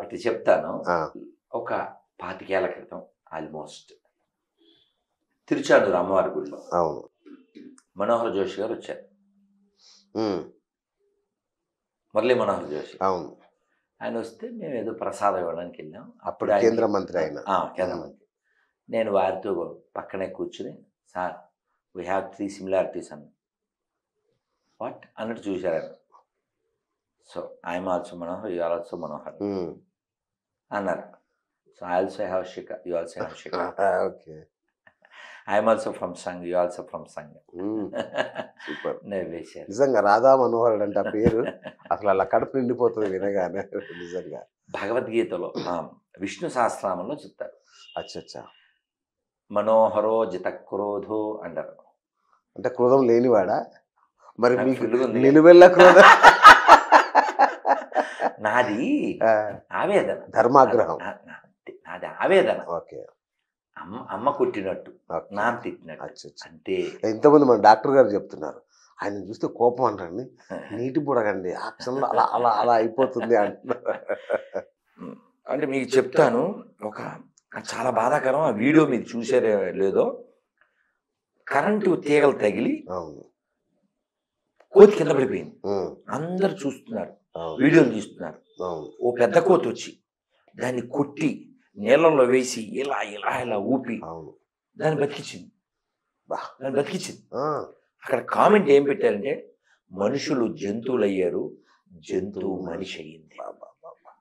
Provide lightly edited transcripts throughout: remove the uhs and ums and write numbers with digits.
ఒకటి చెప్తాను. ఆ, ఒక 25 ఏళ్ల క్రితం ఆల్మోస్ట్ తిరుచానూరు అమ్మవారి గుడిలో అవును. మనోహర్ జోషి గారు వచ్చారు. ఉమ్, మురళీ మనోహర్ జోషి అవును. ఆయన వస్తే మేము ఏదో ప్రసాదం ఇవ్వడానికి వెళ్ళాం. అప్పుడు కేంద్ర మంత్రి ఆయన. కేంద్ర మంత్రి. నేను వారితో పక్కనే కూర్చుని, సార్ వీ హ్యావ్ 3 సిమిలారిటీస్ అన్న. వాట్ అన్నట్టు చూశారు ఆయన. So I'm also Manohar, you are also Manohar um, అన్నారు. So I also have shikha, you also have shikha. Okay. I'm also from Sangh, you also from Sangh. Super. నవ్వేశారు. నిజంగా రాధా మనోహరుడు అంటే ఆ పేరు అసలు అలా కడుపు నిండిపోతుంది వినగానే. నిజంగా భగవద్గీతలో విష్ణు సహస్రనామంలో చెప్తారు, అచ్చా. మనోహరో జితక్రోధో అంటారు. అంటే క్రోధం లేనివాడా? మరి నాకు మీకు ఫుల్గా ఉంది. నిలువెల్ల క్రోధం. నాది ఆవేదన, ధర్మాగ్రహం. నాది ఆవేదన. ఓకే. అమ్మ కొట్టినట్టు, ఓకే. నాన్న తిట్టినట్టు. అచ్చా. అంటే ఎంతమంది మన డాక్టర్ గారు చెప్తున్నారు, ఆయన చూస్తే కోపం అంటండి, నీటి బుడగండి ఆ క్షణంలో అలా అలా అలా అయిపోతుంది అంటున్నారు. అంటే మీకు చెప్తాను, ఒక చాలా బాధాకరం. ఆ వీడియో మీరు చూసారో లేదో, కరెంటు తీగలు తగిలి అవును. కోతి కింద పడిపోయింది. ఉమ్, అందరు చూస్తున్నారు, అవును. వీడియోలు తీస్తున్నారు. అవును. ఓ పెద్ద కోతి వచ్చి దాన్ని కొట్టి నీళ్ళల్లో వేసి ఇలా ఇలా ఇలా ఊపి అవును. దాన్ని బతికించింది. బా. దాన్ని బతికించింది. ఆ, అక్కడ కామెంట్ ఏం పెట్టారంటే, మనుషులు జంతువులు అయ్యారు, జంతువు మనిషి అయ్యింది. బా, బా, బా, బా.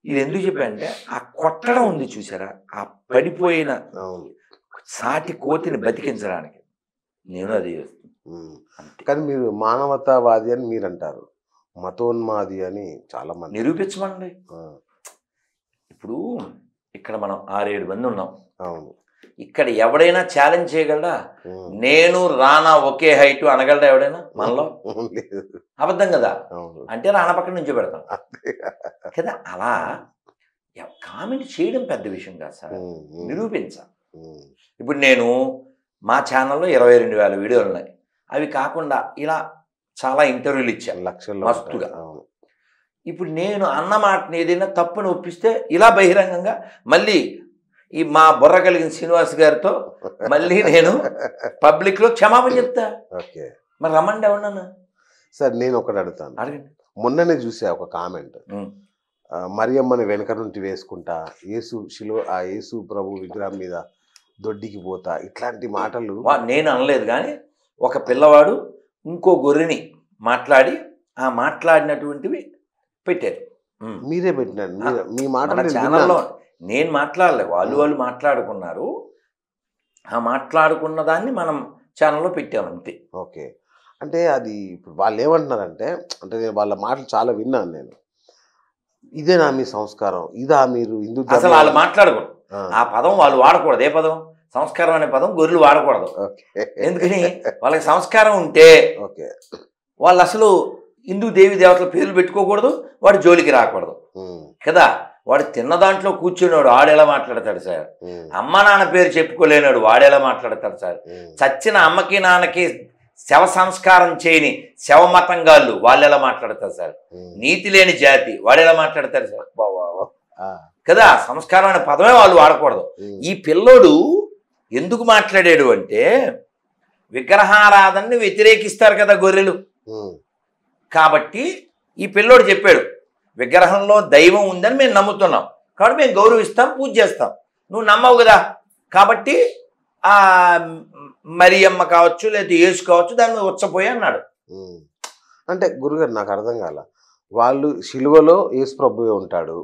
ఇది ఎందుకు చెప్పారంటే, ఆ కొట్టడం ఉంది చూసారా, ఆ పడిపోయిన అవును. సాటి కోతిని బతికించడానికి నేను అది చేస్తాను. ఉమ్. అంతే. కానీ మీరు మానవతావాది అని మీరు అంటారు, మతోన్మాది అని చాలా మంది. నిరూపించమండి. ఆ, ఇప్పుడు ఇక్కడ మనం 6-7 మంది ఉన్నాం. అవును. ఇక్కడ ఎవడైనా ఛాలెంజ్ చేయగలడా? ఉమ్. నేను రానా ఒకే హైట్ అనగలడా ఎవడైనా మనలో? లేదు. అబద్ధం కదా. అవును. అంటే రానా పక్కన నుంచి పెడతాం కదా. అలా కామెంట్ చేయడం పెద్ద విషయం కాదు సార్, ఉమ్, ఉమ్, నిరూపించాలి. ఉమ్, ఇప్పుడు నేను మా ఛానల్లో 22,000 వీడియోలు ఉన్నాయి. అవి కాకుండా ఇలా చాలా ఇంటర్వ్యూలు ఇచ్చాను లక్షల్లో మస్తుగా. ఉంటాయి. అవును. ఇప్పుడు నేను అన్న మాటని ఏదైనా తప్పుని ఒప్పిస్తే ఇలా బహిరంగంగా మళ్ళీ ఈ మా బుర్ర కలిగిన శ్రీనివాస్ గారితో మళ్ళీ నేను పబ్లిక్లో క్షమాపణ చెప్తా. ఓకే. మరి రమ్మండి ఎవరన్నా. సార్ నేను ఒకటి అడుగుతాను. అడగండి. మొన్ననే చూసా ఒక కామెంట్, మరియమ్మని వెనక నుండి వేసుకుంటా, ఆ యేసు ప్రభు విగ్రహం మీద దొడ్డికి పోతా, ఇట్లాంటి మాటలు. నేను అనలేదు, కానీ ఒక పిల్లవాడు ఇంకో గొర్రెని మాట్లాడి ఆ మాట్లాడినటువంటివి పెట్టారు. మీరే పెట్టినారు. మీ మాట మన ఛానల్లో నేను మాట్లాడలే, వాళ్ళు మాట్లాడుకున్నారు. ఆ మాట్లాడుకున్న దాన్ని మనం ఛానల్లో పెట్టాం అంతే. ఓకే. అంటే అది ఇప్పుడు వాళ్ళు ఏమంటున్నారంటే, అంటే నేను వాళ్ళ మాటలు చాలా విన్నాను నేను, ఇదేనా మీ సంస్కారం, ఇదా మీరు హిందూ అసలు వాళ్ళు మాట్లాడకూడదు. ఆ పదం వాళ్ళు వాడకూడదు. ఏ పదం? సంస్కారం అనే పదం గొర్రెలు వాడకూడదు. ఎందుకని? వాళ్ళకి సంస్కారం ఉంటే వాళ్ళు అసలు హిందూ దేవి దేవతల పేర్లు పెట్టుకోకూడదు, వాడు జోలికి రాకూడదు కదా. వాడు తిన్న దాంట్లో కూర్చున్నాడు, వాడెలా మాట్లాడతాడు సార్? అమ్మ నాన్న పేరు చెప్పుకోలేనాడు, వాడెలా మాట్లాడతాడు సార్? చచ్చిన అమ్మకి నాన్నకి శవ సంస్కారం చేయని శవ మతంగాళ్ళు వాళ్ళు ఎలా మాట్లాడతారు సార్? నీతి లేని జాతి వాడెలా మాట్లాడతారు సార్ కదా. సంస్కారం అనే పదమే వాళ్ళు వాడకూడదు. ఈ పిల్లోడు ఎందుకు మాట్లాడాడు అంటే, విగ్రహారాధనని వ్యతిరేకిస్తారు కదా గొర్రెలు. కాబట్టి ఈ పిల్లోడు చెప్పాడు, విగ్రహంలో దైవం ఉందని మేము నమ్ముతున్నాం, కాబట్టి మేము గౌరవిస్తాం, పూజ చేస్తాం. నువ్వు నమ్మవు కదా, కాబట్టి ఆ మరియమ్మ కావచ్చు లేదా యేసు కావచ్చు దాని మీద ఉచ్చపోయి అన్నాడు. అంటే గురుగారు నాకు అర్థం కాల, వాళ్ళు శిలువలో యేసు ప్రభువే ఉంటాడు,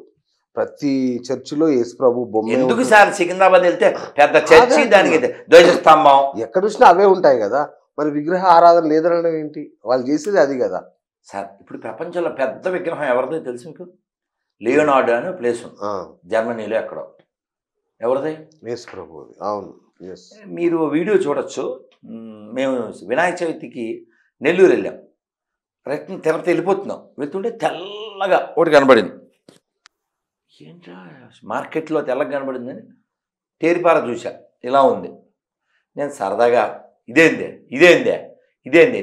ప్రతి చర్చిలో యేసు ప్రభు బొమ్మ. ఎందుకు సార్ సికింద్రాబాద్ వెళ్తే పెద్ద చర్చి, దానికి ధ్వజస్తంభం ఎక్కడ చూసినా అవే ఉంటాయి కదా, మరి విగ్రహ ఆరాధన లేదనడం ఏంటి? వాళ్ళు చేసేది అది కదా సార్. ఇప్పుడు ప్రపంచంలో పెద్ద విగ్రహం ఎవరిదో తెలుసు మీకు? లియోనార్డో అనే ప్లేస్ ఉంది జర్మనీలో, ఎక్కడో. ఎవరిది? యేసు ప్రభుది. అవును. మీరు వీడియో చూడొచ్చు. మేము వినాయక చవితికి నెల్లూరు వెళ్ళాం, రిటర్న్ తిరుపతి వెళ్ళిపోతున్నాం, వెళ్తుంటే తెల్లగా ఒకటి కనబడింది. ఏంట్రా మార్కెట్లో తెల్లగా కనబడిందని తేరిపార చూసా, ఇలా ఉంది. నేను సరదాగా ఇదేందే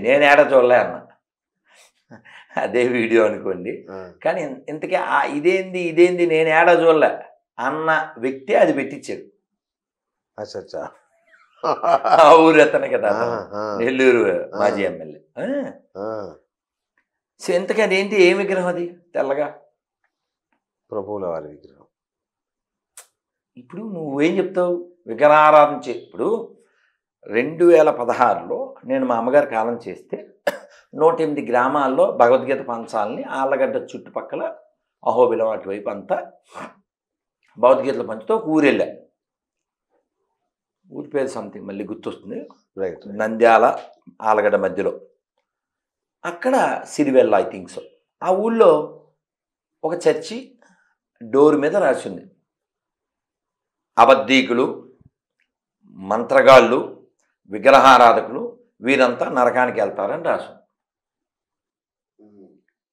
నేను ఏడా చూడలే అన్నా. అదే వీడియో అనుకోండి. కానీ ఇంతకీ ఇదేంది నేను ఏడా చూడలే అన్న వ్యక్తి అది పెట్టించాడు. అచ్చా ఆ ఊరు అతను కదా, నెల్లూరు మాజీ ఎమ్మెల్యే. సో ఇంతకీ అదేంటి, ఏ విగ్రహం అది తెల్లగా? ప్రభువుల వారి విగ్రహం. ఇప్పుడు నువ్వేం చెప్తావు? విగ్రహారాధన ఇప్పుడు 2016లో నేను మా అమ్మగారి కాలం చేస్తే 108 గ్రామాల్లో భగవద్గీత పంచాలని ఆళ్ళగడ్డ చుట్టుపక్కల అహోబిలం అటువైపు అంతా భగవద్గీతలు పంచుతో ఒక ఊరు వెళ్ళా. ఊరి పేరు సంథింగ్ మళ్ళీ గుర్తొస్తుంది, నంద్యాల ఆళ్ళగడ్డ మధ్యలో. అక్కడ సిరివెల్ల ఐ థింక్ సో. ఆ ఊళ్ళో ఒక చర్చి డోర్ మీద రాసింది, అబద్ధీకులు, మంత్రగాళ్ళు, విగ్రహారాధకులు వీరంతా నరకానికి వెళ్తారని రాసు.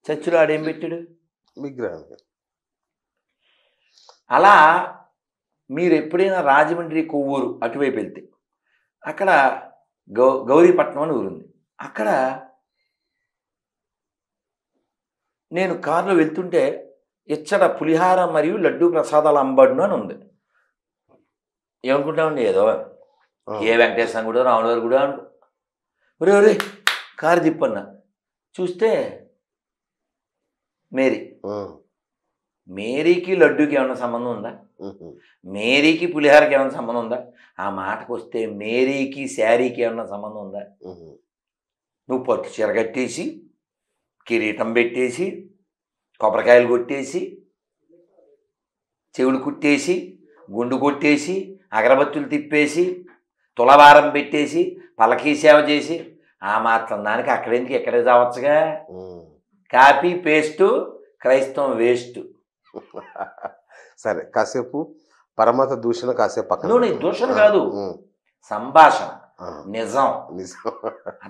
చర్చిలో ఆడేం పెట్టాడు? విగ్రహం. అలా మీరు ఎప్పుడైనా రాజమండ్రి, కొవ్వూరు అటువైపు వెళ్తే అక్కడ గౌరీపట్నం అని ఊరుంది. అక్కడ నేను కారులో వెళ్తుంటే ఇచ్చట పులిహార మరియు లడ్డూ ప్రసాదాలు అంబడును అని ఉంది. ఏమనుకుంటామండి, ఏదో ఏ వెంకటేశ్వర గుడో రాములవారి గుడో అనుకో. ఒరే కారు తిప్పన్నా చూస్తే మేరీకి లడ్డూకి ఏమన్నా సంబంధం ఉందా? మేరీకి పులిహారకి ఏమైనా సంబంధం ఉందా? ఆ మాటకు వస్తే మేరీకి శారీకి ఏమన్నా సంబంధం ఉందా? నువ్వు పట్టు చీర కట్టేసి, కిరీటం పెట్టేసి, కొబ్బరికాయలు కొట్టేసి, చెవులు కుట్టేసి, గుండు కొట్టేసి, అగరబత్తులు తిప్పేసి, తులవారం పెట్టేసి, పలకీ సేవ చేసి, ఆ మాత్రం దానికి అక్కడేందుకు ఎక్కడే చావచ్చుగా. కాపీ పేస్టు, క్రైస్తవం వేస్ట్. సరే, కాసేపు పరమత దూషణ కాసేపు పక్కన. దూషణ కాదు, సంభాషణ, నిజం.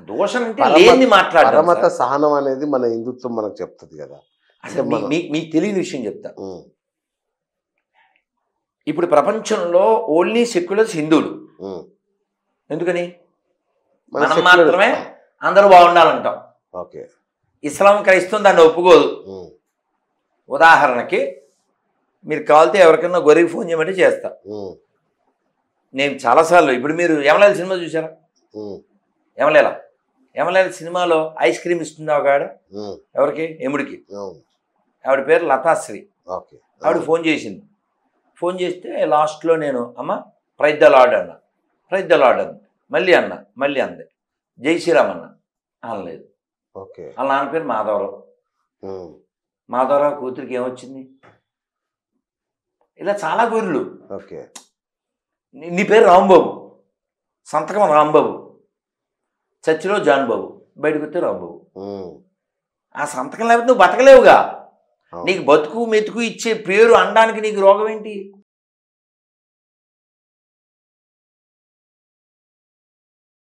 దూషణ అంటే లేని మాట్లాడడం. పరమత సహనం అనేది మన హిందుత్వం మనకు చెప్తుంది కదా. అసలు మీకు తెలియని విషయం చెప్తా. ఇప్పుడు ప్రపంచంలో ఓన్లీ సెక్యులర్స్ హిందువులు. ఎందుకని? మనం మాత్రమే అందరూ బాగుండాలంటాం. ఇస్లాం, క్రైస్తవం దాన్ని ఒప్పుకోదు. ఉదాహరణకి మీరు కావాలితే ఎవరికైనా గొర్రెకి ఫోన్ చేయమంటే చేస్తా. నేను చాలాసార్లు, ఇప్పుడు మీరు యమలేల సినిమా చూసారా? యమలేల సినిమాలో ఐస్ క్రీమ్ ఇస్తుంది ఒక ఆవిడ. ఎవరికి? ఎముడికి. ఆవిడ పేరు లతాశ్రీ. ఆవిడ ఫోన్ చేసింది. ఫోన్ చేస్తే లాస్ట్లో నేను అమ్మ ప్రైజ్ ద లార్డ్ అన్నా. ప్రైజ్ ద లార్డ్ అంది. మళ్ళీ అంది జై శ్రీరామ్ అన్న. అనలేదు. వాళ్ళ నాన్న పేరు మాధవరావు. మాధవరావు కూతురికి ఏమొచ్చింది? ఇలా చాలా గొర్రెలు. నీ పేరు రాంబాబు, సంతకం రాంబాబు, చర్చిలో జాన్ బాబు, బయటకు వస్తే రాంబాబు. ఆ సంతకం లేకపోతే నువ్వు బతకలేవుగా. నీకు బతుకు మెతుకు ఇచ్చే పేరు అనడానికి నీకు రోగం ఏంటి?